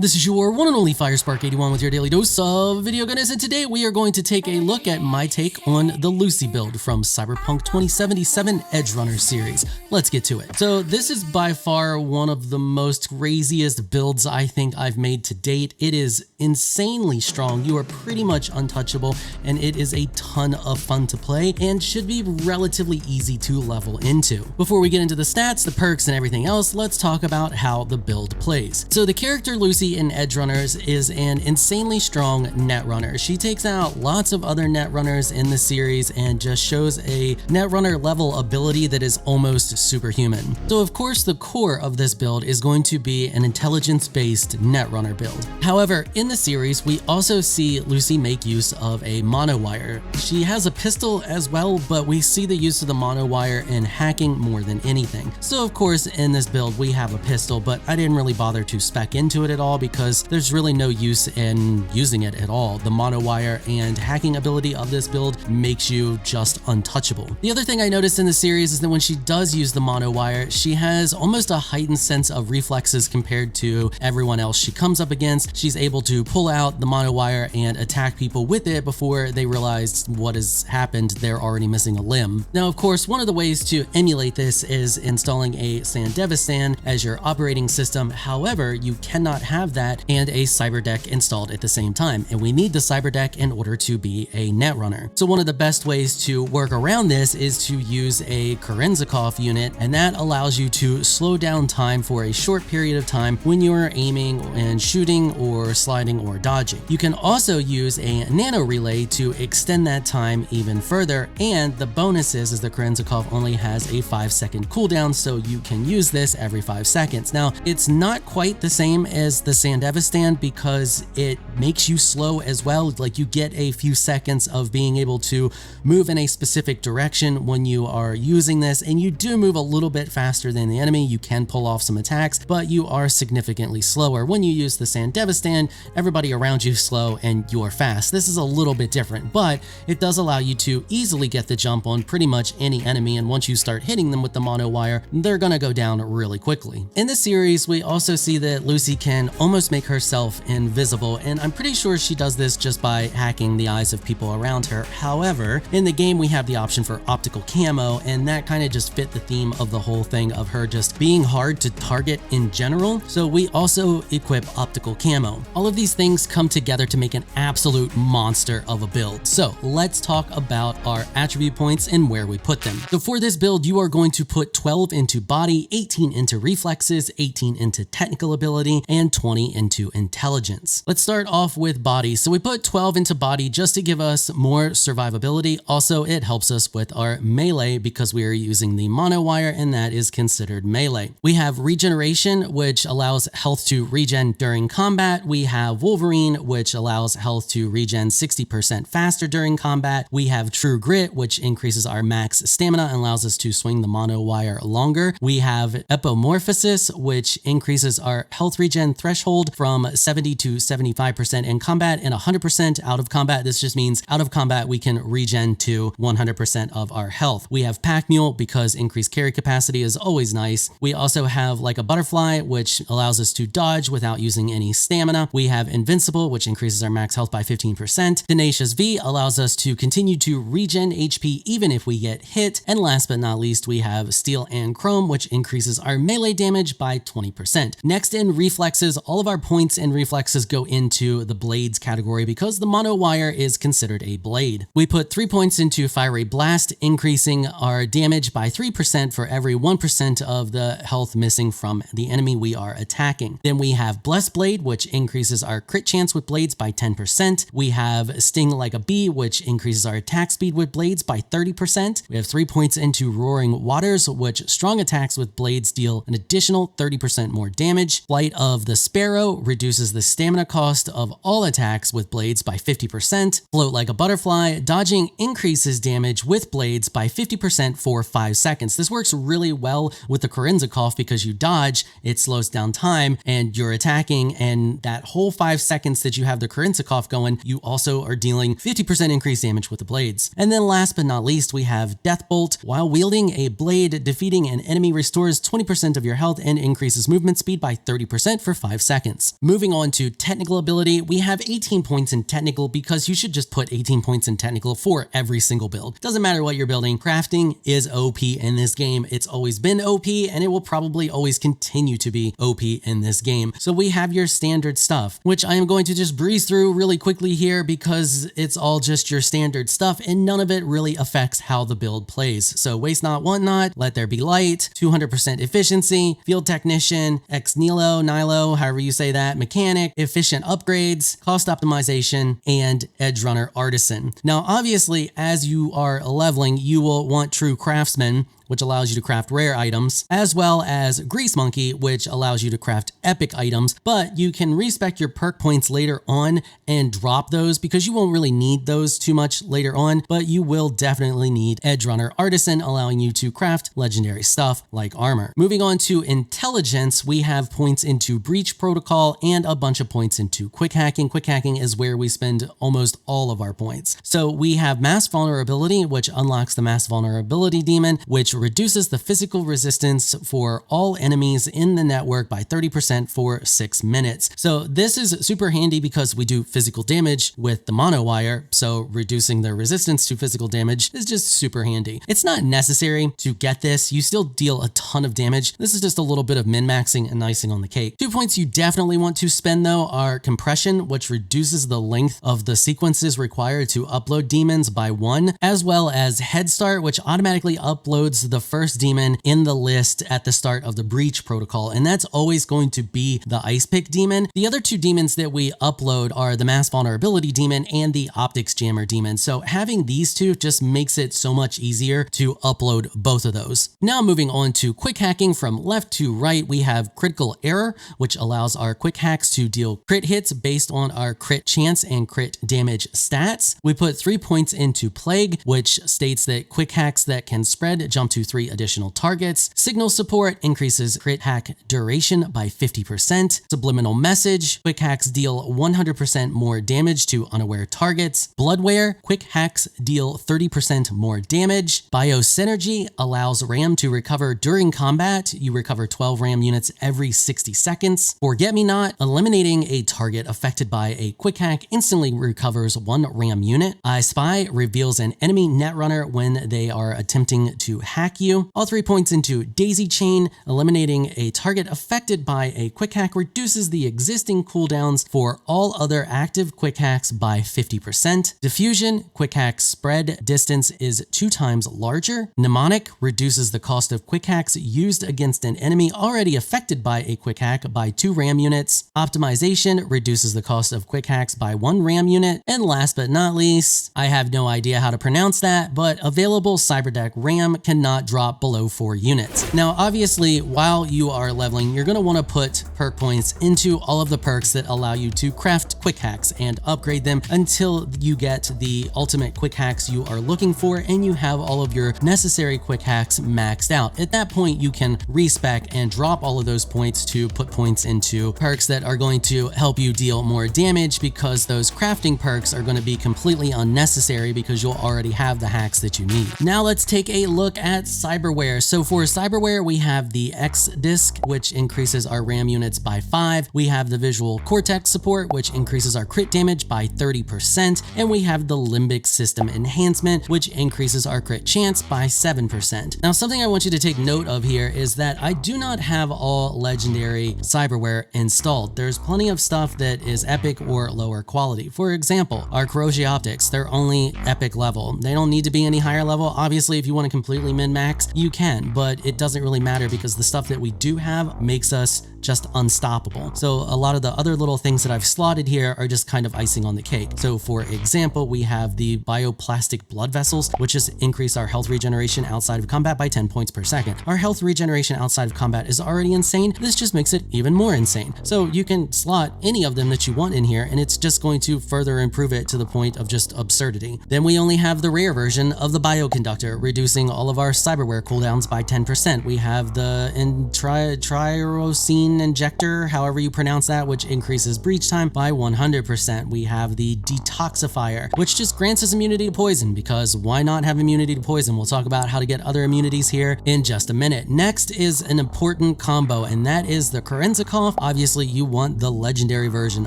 This is your one and only 𝐈𝐸𝐸81 with your daily dose of video goodness, and today we are going to take a look at my take on the Lucy build from Cyberpunk 2077 Edgerunners series. Let's get to it. So this is by far one of the most craziest builds I think I've made to date. It is insanely strong, you are pretty much untouchable, and it is a ton of fun to play and should be relatively easy to level into. Before we get into the stats, the perks, and everything else, let's talk about how the build plays. So the character Lucy in Edgerunners is an insanely strong netrunner. She takes out lots of other netrunners in the series and just shows a netrunner level ability that is almost superhuman. So of course the core of this build is going to be an intelligence-based netrunner build. However, in the series we also see Lucy make use of a monowire. She has a pistol as well, but we see the use of the monowire in hacking more than anything. So of course in this build we have a pistol, but I didn't really bother to spec into it at all because there's really no use in using it at all. The monowire and hacking ability of this build makes you just untouchable. The other thing I noticed in the series is that when she does use the monowire, she has almost a heightened sense of reflexes compared to everyone else she comes up against. She's able to pull out the monowire and attack people with it before they realize what has happened. They're already missing a limb. Now, of course, one of the ways to emulate this is installing a 𝐸𝐸𝐾 as your operating system. However, you cannot have that and a cyber deck installed at the same time, and we need the cyber deck in order to be a netrunner. So one of the best ways to work around this is to use a 𝐈𝐸𝐾 unit, and that allows you to slow down time for a short period of time when you're aiming and shooting or sliding or dodging. You can also use a nano relay to extend that time even further, and the bonus is the 𝐈𝐸𝐾 only has a 5-second cooldown, so you can use this every 5 seconds. Now, it's not quite the same as the 𝐸𝐸𝐾 because it makes you slow as well. Like, you get a few seconds of being able to move in a specific direction when you are using this, and you do move a little bit faster than the enemy. You can pull off some attacks, but you are significantly slower. When you use the 𝐸𝐸𝐾, everybody around you is slow and you're fast. This is a little bit different, but it does allow you to easily get the jump on pretty much any enemy, and once you start hitting them with the monowire, they're gonna go down really quickly. In the series, we also see that Lucy can almost make herself invisible, and I'm pretty sure she does this just by hacking the eyes of people around her. However, in the game we have the option for optical camo, and that kind of just fit the theme of the whole thing of her just being hard to target in general, so we also equip optical camo. All of these things come together to make an absolute monster of a build. So let's talk about our attribute points and where we put them. So for this build, you are going to put 12 into body, 18 into reflexes, 18 into technical ability, and 20 into intelligence. Let's start off with body. So we put 12 into body just to give us more survivability. Also, it helps us with our melee because we are using the monowire, and that is considered melee. We have regeneration, which allows health to regen during combat. We have Wolverine, which allows health to regen 60% faster during combat. We have True Grit, which increases our max stamina and allows us to swing the monowire longer. We have Epimorphosis, which increases our health regen threshold from 70 to 75% in combat and 100% out of combat. This just means out of combat we can regen to 100% of our health. We have Pack Mule because increased carry capacity is always nice. We also have like a butterfly, which allows us to dodge without using any stamina. We have Invincible, which increases our max health by 15%. Tenacious V allows us to continue to regen HP even if we get hit. And last but not least, we have Steel and Chrome, which increases our melee damage by 20%. Next, in reflexes, all of our points in reflexes go into the blades category because the monowire is considered a blade. We put 3 points into Fiery Blast, increasing our damage by 3% for every 1% of the health missing from the enemy we are attacking. Then we have Blessed Blade, which increases our crit chance with blades by 10%. We have Sting Like a Bee, which increases our attack speed with blades by 30%. We have 3 points into Roaring Waters, which strong attacks with blades deal an additional 30% more damage. Flight of the Sparrow reduces the stamina cost of all attacks with blades by 50%. Float Like a Butterfly, dodging increases damage with blades by 50% for 5 seconds. This works really well with the 𝐸𝐸𝐾 because you dodge, it slows down time, and you're attacking, and that whole 5 seconds that you have the 𝐾𝐻 going, you also are dealing 50% increased damage with the blades. And then last but not least, we have Death Bolt. While wielding a blade, defeating an enemy restores 20% of your health and increases movement speed by 30% for 5 seconds. Moving on to technical ability, we have 18 points in technical because you should just put 18 points in technical for every single build. Doesn't matter what you're building, crafting is OP in this game. It's always been OP and it will probably always continue to be OP in this game. So we have your standard stuff, which I am going to just breeze through really quickly here because it's all just your standard stuff and none of it really affects how the build plays. So waste not, want not, let there be light, 200% efficiency, field technician, 𝑥-𝐺𝐿𝑜, however you say that, mechanic, efficient upgrades, cost optimization, and edge runner artisan. Now, obviously, as you are leveling, you will want true craftsman, which allows you to craft rare items, as well as Grease Monkey, which allows you to craft epic items, but you can respec your perk points later on and drop those because you won't really need those too much later on, but you will definitely need Edge Runner Artisan, allowing you to craft legendary stuff like armor. Moving on to intelligence, we have points into Breach Protocol and a bunch of points into Quick Hacking. Quick Hacking is where we spend almost all of our points. So we have Mass Vulnerability, which unlocks the Mass Vulnerability Demon, which reduces the physical resistance for all enemies in the network by 30% for 6 minutes. So this is super handy because we do physical damage with the monowire, so reducing the resistance to physical damage is just super handy. It's not necessary to get this. You still deal a ton of damage. This is just a little bit of min-maxing and icing on the cake. 2 points you definitely want to spend though are compression, which reduces the length of the sequences required to upload demons by 1, as well as Head Start, which automatically uploads the first demon in the list at the start of the Breach Protocol, and that's always going to be the Ice Pick demon. The other 2 demons that we upload are the Mass Vulnerability demon and the Optics Jammer demon, so having these 2 just makes it so much easier to upload both of those. Now moving on to Quick Hacking, from left to right, we have Critical Error, which allows our quick hacks to deal crit hits based on our crit chance and crit damage stats. We put 3 points into Plague, which states that quick hacks that can spread jump to 3 additional targets. Signal Support increases crit hack duration by 50%. Subliminal Message, quick hacks deal 100% more damage to unaware targets. Bloodware, quick hacks deal 30% more damage. Biosynergy allows RAM to recover during combat. You recover 12 RAM units every 60 seconds. Forget-Me-Not, eliminating a target affected by a quick hack instantly recovers 1 RAM unit. I Spy reveals an enemy netrunner when they are attempting to hack you. All 3 points into Daisy Chain, eliminating a target affected by a quick hack reduces the existing cooldowns for all other active quick hacks by 50%. Diffusion, quick hack spread distance is 2 times larger. Mnemonic reduces the cost of quick hacks used against an enemy already affected by a quick hack by 2 RAM units. Optimization reduces the cost of quick hacks by 1 RAM unit. And last but not least, I have no idea how to pronounce that, but available Cyberdeck RAM cannot drop below 4 units. Now, obviously, while you are leveling, you're going to want to put perk points into all of the perks that allow you to craft quick hacks and upgrade them until you get the ultimate quick hacks you are looking for and you have all of your necessary quick hacks maxed out. At that point, you can respec and drop all of those points to put points into perks that are going to help you deal more damage, because those crafting perks are going to be completely unnecessary because you'll already have the hacks that you need. Now let's take a look at Cyberware. So for Cyberware, we have the X disc, which increases our RAM units by 5. We have the Visual Cortex support, which increases our crit damage by 30%. And we have the Limbic System Enhancement, which increases our crit chance by 7%. Now, something I want you to take note of here is that I do not have all legendary Cyberware installed. There's plenty of stuff that is epic or lower quality. For example, our Corrosion Optics, they're only epic level. They don't need to be any higher level. Obviously, if you want to completely min-max, you can, but it doesn't really matter because the stuff that we do have makes us just unstoppable. So a lot of the other little things that I've slotted here are just kind of icing on the cake. So for example, we have the bioplastic blood vessels, which just increase our health regeneration outside of combat by 10 points per second. Our health regeneration outside of combat is already insane. This just makes it even more insane. So you can slot any of them that you want in here, and it's just going to further improve it to the point of just absurdity. Then we only have the rare version of the bioconductor, reducing all of our Cyberware cooldowns by 10%. We have the 𝐈𝐦𝐻𝐨𝐫𝐭𝚚𴜏 injector, however you pronounce that, which increases breach time by 100%. We have the detoxifier, which just grants us immunity to poison, because why not have immunity to poison? We'll talk about how to get other immunities here in just a minute. Next is an important combo, and that is the 광𴘚𴜏. Obviously, you want the legendary version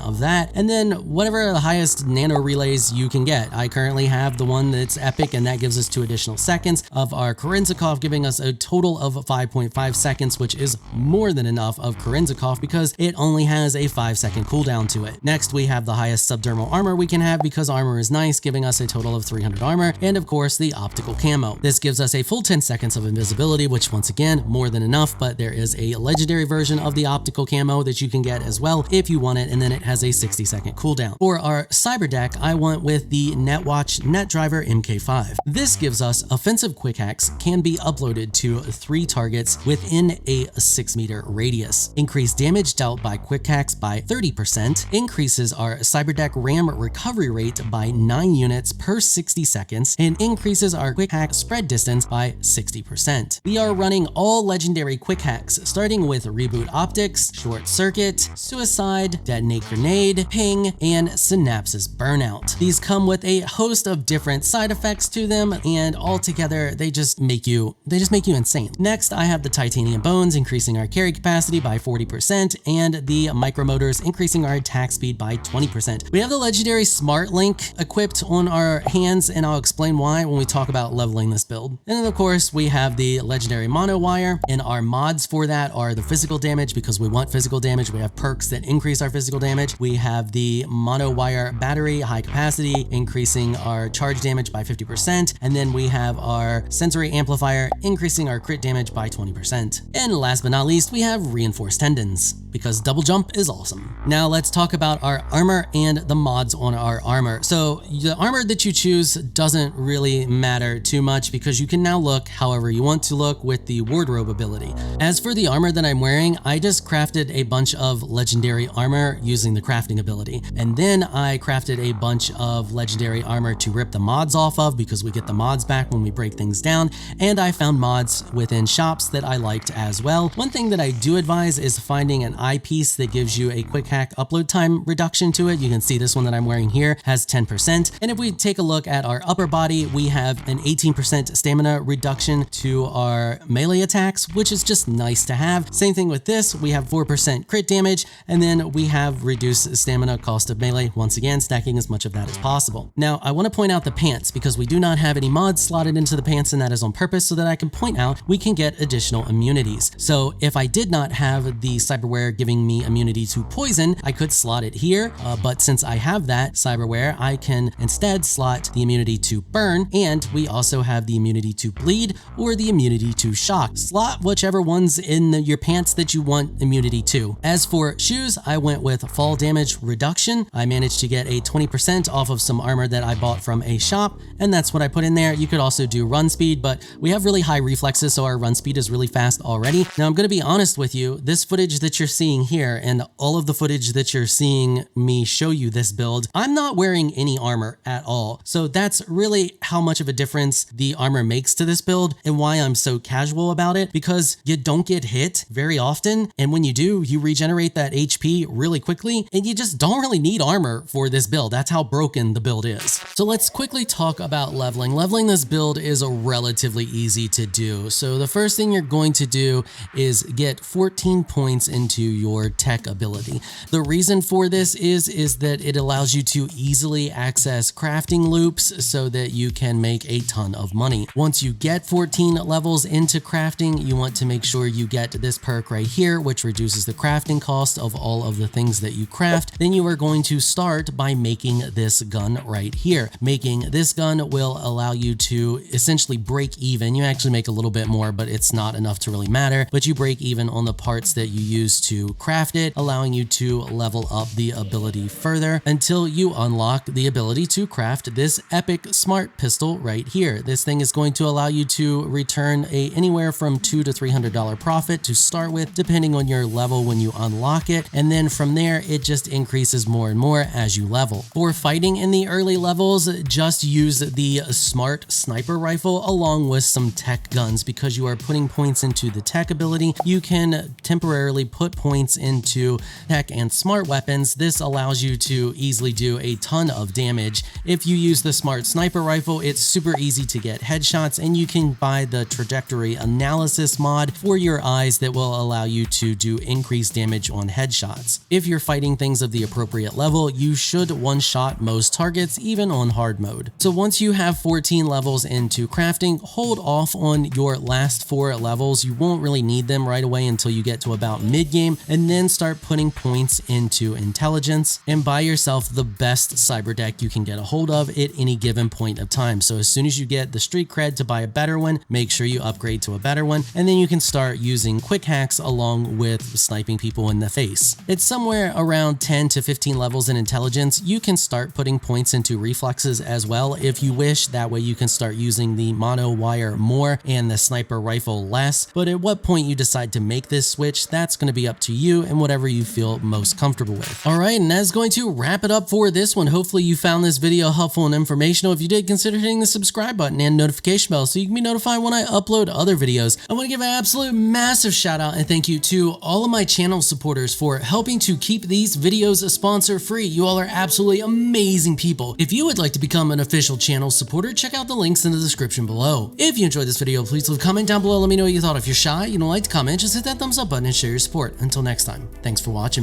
of that, and then whatever the highest nano relays you can get. I currently have the one that's epic, and that gives us 2 additional seconds of our 광𴘚𴜏, giving us a total of 5.5 seconds, which is more than enough of 광𴘚𴜏 because it only has a 5-second cooldown to it. Next, we have the highest subdermal armor we can have, because armor is nice, giving us a total of 300 armor, and of course the optical camo. This gives us a full 10 seconds of invisibility, which once again, more than enough, but there is a legendary version of the optical camo that you can get as well if you want it, and then it has a 60-second cooldown. For our cyber deck, I went with the NetWatch NetDriver MK5. This gives us offensive quick hacks can be uploaded to 3 targets within a 6-meter radius. Increased damage dealt by quick hacks by 30%, increases our cyber deck RAM recovery rate by 9 units per 60 seconds, and increases our quick hack spread distance by 60%. We are running all legendary quick hacks, starting with Reboot Optics, Short Circuit, Suicide, Detonate Grenade, Ping, and Synapses Burnout. These come with a host of different side effects to them, and all together they just make you insane. Next, I have the Titanium Bones, increasing our carry capacity by 40%, and the Micromotors, increasing our attack speed by 20%. We have the legendary Smart Link equipped on our hands, and I'll explain why when we talk about leveling this build. And then of course, we have the legendary Monowire, and our mods for that are the physical damage, because we want physical damage. We have perks that increase our physical damage. We have the Monowire Battery, high capacity, increasing our charge damage by 50%, and then we have our Sensory Amplifier, increasing our crit damage by 20%. And last but not least, we have Reinforced Tendons, because double jump is awesome. Now let's talk about our armor and the mods on our armor. So the armor that you choose doesn't really matter too much, because you can now look however you want to look with the wardrobe ability. As for the armor that I'm wearing, I just crafted a bunch of legendary armor using the crafting ability, and then I crafted a bunch of legendary armor to rip the mods off of, because we get the mods back when we break things down, and I found mods within shops that I liked as well. One thing that I do advise is finding an eyepiece that gives you a quick hack upload time reduction to it. You can see this one that I'm wearing here has 10%. And if we take a look at our upper body, we have an 18% stamina reduction to our melee attacks, which is just nice to have. Same thing with this, we have 4% crit damage, and then we have reduced stamina cost of melee, once again stacking as much of that as possible. Now I want to point out the pants, because we do not have any mods slotted into the pants, and that is on purpose so that I can point out we can get additional immunities. So if I did not have the Cyberware giving me immunity to poison, I could slot it here, but since I have that Cyberware, I can instead slot the immunity to burn, and we also have the immunity to bleed or the immunity to shock. Slot whichever one's in your pants that you want immunity to. As for shoes, I went with fall damage reduction. I managed to get a 20% off of some armor that I bought from a shop, and that's what I put in there. You could also do run speed, but we have really high reflexes, so our run speed is really fast already. Now I'm going to be honest with you, this footage that you're seeing here and all of the footage that you're seeing me show you this build, I'm not wearing any armor at all. So that's really how much of a difference the armor makes to this build, and why I'm so casual about it, because you don't get hit very often, and when you do, you regenerate that HP really quickly, and you just don't really need armor for this build. That's how broken the build is. So let's quickly talk about leveling. Leveling this build is relatively easy to do. So the first thing you're going to do is get 14 points into your tech ability. The reason for this is that it allows you to easily access crafting loops so that you can make a ton of money. Once you get 14 levels into crafting, you want to make sure you get this perk right here, which reduces the crafting cost of all of the things that you craft. Then you are going to start by making this gun right here. Making this gun will allow you to essentially break even. You actually make a little bit more, but it's not enough to really matter, but you break even on the parts that you use to craft it, allowing you to level up the ability further until you unlock the ability to craft this epic smart pistol right here. This thing is going to allow you to return anywhere from $200 to $300 profit to start with, depending on your level when you unlock it, and then from there it just increases more and more as you level. For fighting in the early levels, just use the smart sniper rifle along with with some tech guns. Because you are putting points into the tech ability, you can temporarily put points into tech and smart weapons. This allows you to easily do a ton of damage. If you use the smart sniper rifle, it's super easy to get headshots, and you can buy the trajectory analysis mod for your eyes that will allow you to do increased damage on headshots. If you're fighting things of the appropriate level, you should one-shot most targets, even on hard mode. So once you have 14 levels into crafting, hold off on your last 4 levels. You won't really need them right away until you get to about mid-game, and then start putting points into intelligence and buy yourself the best cyber deck you can get a hold of at any given point of time. So as soon as you get the street cred to buy a better one, make sure you upgrade to a better one, and then you can start using quick hacks along with sniping people in the face. It's somewhere around 10 to 15 levels in intelligence. You can start putting points into reflexes as well if you wish. That way you can start using the monowire more and the sniper rifle less. But at what point you decide to make this switch, that's going to be up to you and whatever you feel most comfortable with. Alright, and that's going to wrap it up for this one. Hopefully you found this video helpful and informational. If you did, consider hitting the subscribe button and notification bell so you can be notified when I upload other videos. I want to give an absolute massive shout out and thank you to all of my channel supporters for helping to keep these videos sponsor free. You all are absolutely amazing people. If you would like to become an official channel supporter, check out the links in the description below. If you enjoyed this video, please leave a comment down below. Let me know what you thought. If you're shy, you don't like to comment, just hit that thumbs up button and share your support. Until next time, thanks for watching.